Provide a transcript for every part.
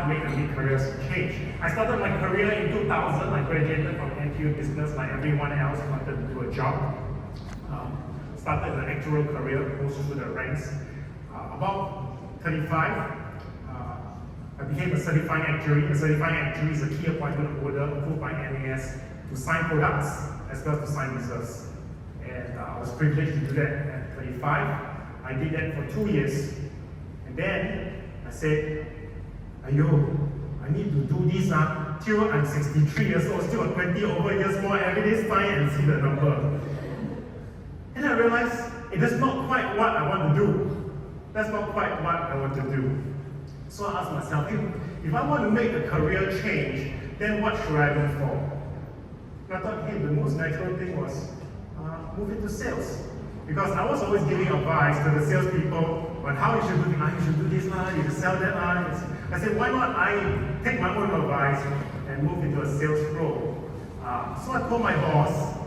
to make a mid-career change. I started my career in 2000. I graduated from NTU Business like everyone else, wanted to do a job. Started an actuarial career, rose through the ranks. About 35, I became a certifying actuary. A certifying actuary is a key appointment holder approved by NAS to sign products as well as to sign reserves. And I was privileged to do that at 35. I did that for 2 years. And then I said, Ayo, I need to do this till I'm 63 years old, still 20 over years more, every day sign and see the number. And I realized it is not quite what I want to do. That's not quite what I want to do. So I asked myself, if I want to make a career change, then what should I look for? And I thought, hey, the most natural thing was move into sales. Because I was always giving advice to the salespeople on how you should do this, you should do this, you should sell that. I said, why not I take my own advice and move into a sales role? So I told my boss,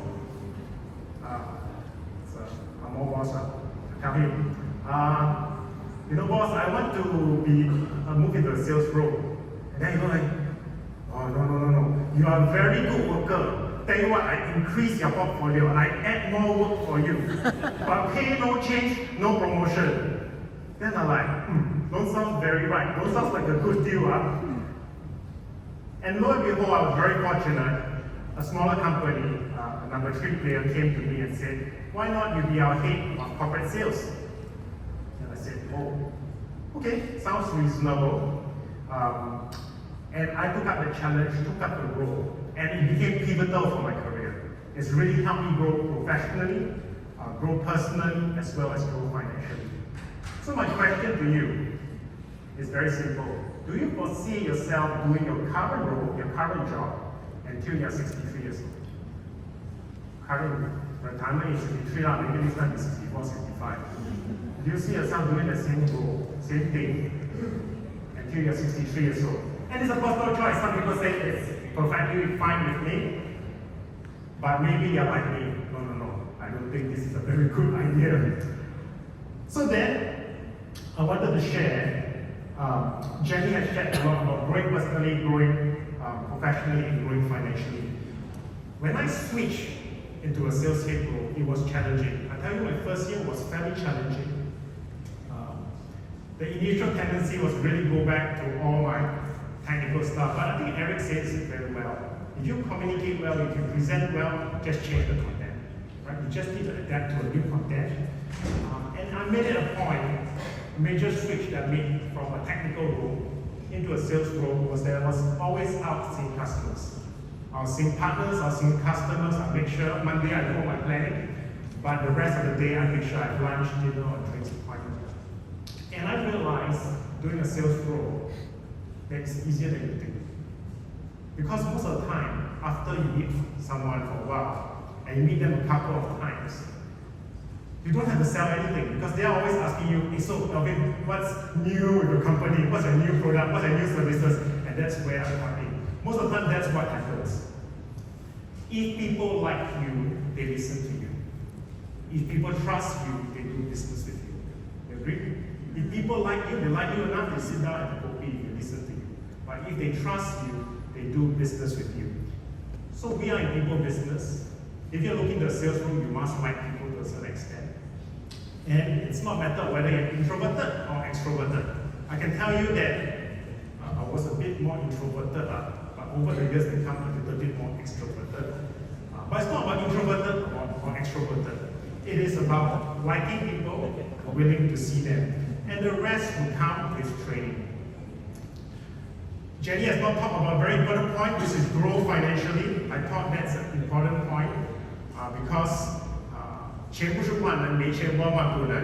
I'm more boss, I tell him, boss, I want to move into a sales role. And then he was like, oh, no. You are a very good worker. Tell you what, I increase your portfolio, I add more work for you. But pay no change, no promotion. Then I'm like, don't sound very right. Don't sound like a good deal, And lo and behold, I was very fortunate. A smaller company, a number 3 player, came to me and said, why not you be our head of corporate sales? And I said, oh, okay, sounds reasonable. And I took up the challenge, took up the role, and it became pivotal for my career. It's really helped me grow professionally, grow personally, as well as grow financially. So my question to you is very simple. Do you foresee yourself doing your current role, your current job, until you're 63 years old? Current retirement is 63, maybe this time is 64, 65. Do you see yourself doing the same role, same thing, until you're 63 years old? And it's a personal choice. Some people say it's perfectly fine with me, but maybe you're like me. No. I don't think this is a very good idea. So then, I wanted to share, Jenny has shared a lot about growing personally, growing professionally, and growing financially. When I switched into a sales head role, it was challenging. I tell you, my first year was fairly challenging. The initial tendency was really go back to all my technical stuff, but I think Eric says it very well. If you communicate well, if you present well, just change the content, right? You just need to adapt to a new content. And I made it a point, a major switch that I made from a technical role into a sales role was that I was always out seeing customers. I was seeing partners, I was seeing customers, I make sure Monday I do all my planning, but the rest of the day I make sure I have lunch, dinner, or drinks appointment. And I realized doing a sales role that it's easier than you think. Because most of the time, after you meet someone for a while, and you meet them a couple of times, you don't have to sell anything because they're always asking you, hey, so Alvin, what's new with your company? What's a new product? What's a new services? And that's where I come in. Most of the time, that's what happens. If people like you, they listen to you. If people trust you, they do business with you. You agree? If people like you, they like you enough, they sit down at the coffee, they listen to you. But if they trust you, they do business with you. So we are in people business. If you're looking to a sales room, you must like people to a certain extent. And it's not matter whether you're introverted or extroverted. I can tell you that I was a bit more introverted, but over the years become a little bit more extroverted. But it's not about introverted or extroverted. It is about liking people, willing to see them. And the rest will come with training. Jenny has not talked about a very important point, which is grow financially. I thought that's an important point because 钱不是万能，没钱万万不能,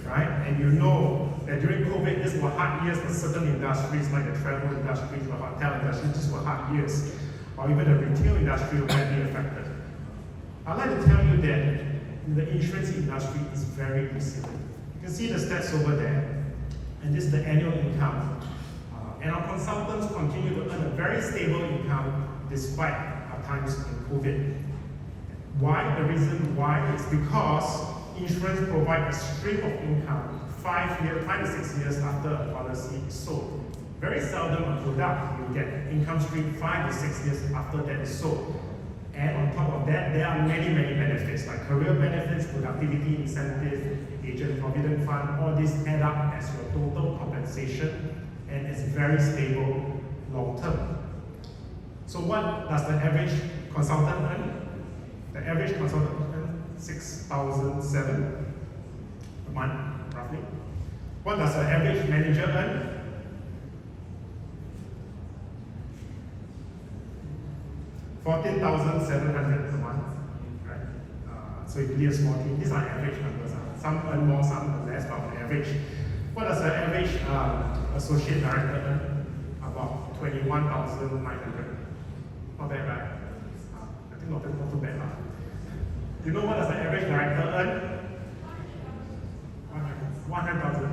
right? And you know that during COVID, these were hard years for certain industries like the travel industry, the hotel industry, these were hard years. Or even the retail industry will be affected. I'd like to tell you that the insurance industry is very resilient. You can see the stats over there, and this is the annual income. And our consultants continue to earn a very stable income despite our times in COVID. Why? The reason why is because insurance provides a stream of income 5 to 6 years after a policy is sold. Very seldom a product you get income stream 5 to 6 years after that is sold. And on top of that, there are many benefits like career benefits, productivity incentive, agent provident fund, all these add up as your total compensation, and it's very stable long term. So what does the average consultant earn? The average consultant earns 6,007 a month, roughly. What does the average manager earn? 14,700 a month, right? So it really a small team. These are average numbers. Some earn more, some earn less, but on average. What does the average associate director earn? About 21,900. Not bad, right? I think not too bad. You know what does the average director earn? 100,000.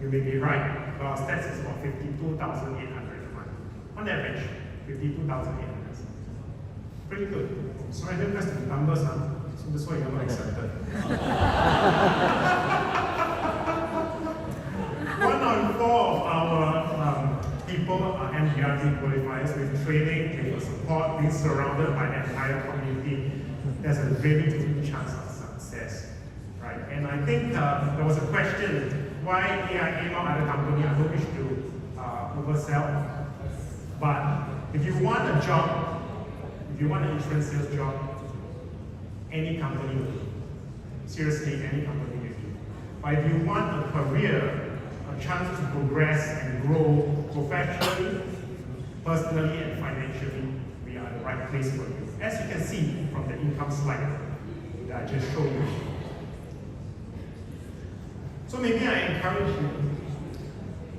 You may be right, but our stats is about 52,800 a month. On average, 52,800. Pretty good. Sorry, I didn't press the numbers, so that's why you're not excited. 1 on 4 of our people are MDRT qualifiers with training, with support, being surrounded by the entire community. There's a very good chance of success, right? And I think there was a question, why AIA, not other company? I don't wish to oversell, but if you want a job, if you want an insurance sales job, any company will do. Seriously, any company will do. But if you want a career, a chance to progress and grow professionally, personally, and financially, we are the right place for you. As you can see from the income slide that I just showed you. So maybe I encourage you,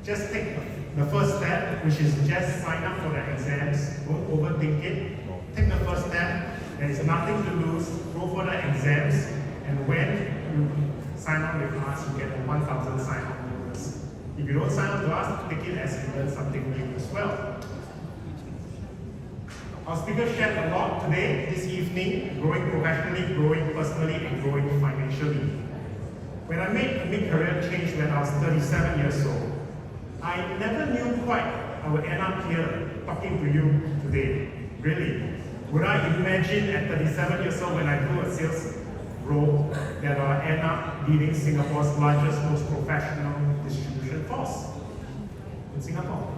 just take the first step, which is just sign up for the exams. Don't overthink it. Take the first step. There is nothing to lose. Go for the exams. And when you sign up with us, you get a 1,000 sign-up bonus. If you don't sign up to us, take it as you learn something new as well. Our speakers shared a lot today, this evening, growing professionally, growing personally, and growing financially. When I made a mid-career change when I was 37 years old, I never knew quite I would end up here talking to you today. Really. Would I imagine at 37 years old when I do a sales role that I'll end up leading Singapore's largest, most professional distribution force in Singapore?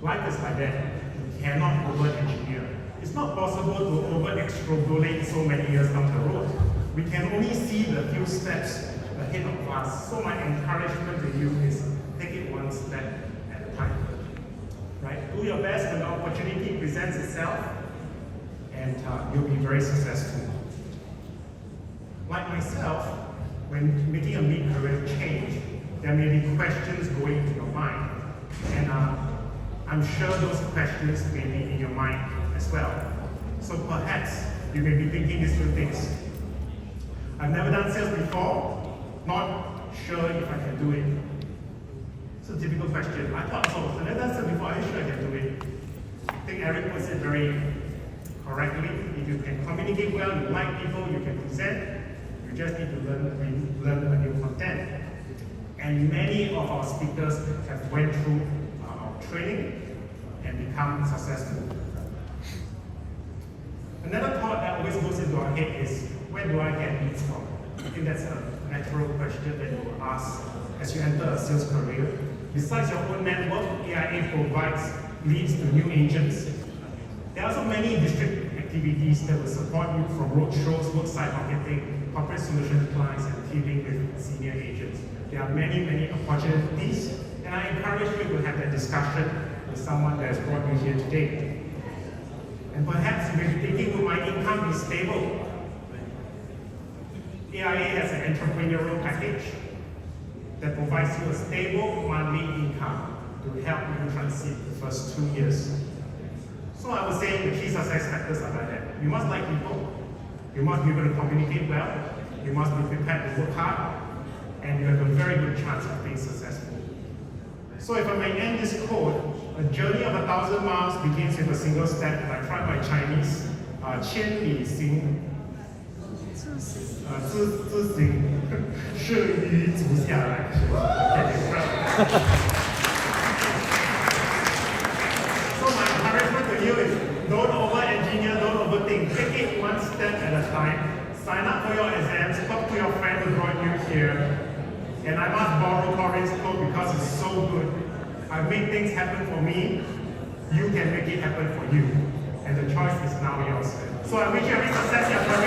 Life is like that. You cannot over-engineer. It's not possible to over-extrapolate so many years down the road. We can only see the few steps ahead of us. So my encouragement to you is take it one step at a time. Right? Do your best when the opportunity presents itself, and you'll be very successful. Like myself, when making a mid-career change, there may be questions going in your mind, and I'm sure those questions may be in your mind as well. So perhaps you may be thinking these two things. I've never done sales before, not sure if I can do it. It's a difficult question. I thought so. I've never done sales before, are you sure I can do it? I think Eric puts it very correctly. If you can communicate well, you like people, you can present, you just need to learn a new content. And many of our speakers have went through our training and become successful. Another thought that always goes into our head is, where do I get leads from? I think that's a natural question that you will ask as you enter a sales career. Besides your own network, AIA provides leads to new agents. There are also many district activities that will support you from roadshows, worksite marketing, corporate solution clients, and teaming with senior agents. There are many opportunities, and I encourage you to have that discussion with someone that has brought you here today. And perhaps you may be thinking, well, my income is stable. AIA has an entrepreneurial package that provides you a stable monthly income to help you transit the first 2 years. So I would say the key success factors are like that. You must like people, you must be able to communicate well, you must be prepared to work hard, and you have a very good chance of being successful. So if I may end this quote, a journey of 1,000 miles begins with a single step. I tried my Chinese, 千里行 自行，胜于足下来。time. Sign up for your exams, talk to your friend who brought you here. And I must borrow Corinne's quote because it's so good. I've made things happen for me. You can make it happen for you. And the choice is now yours. So I wish you every success in your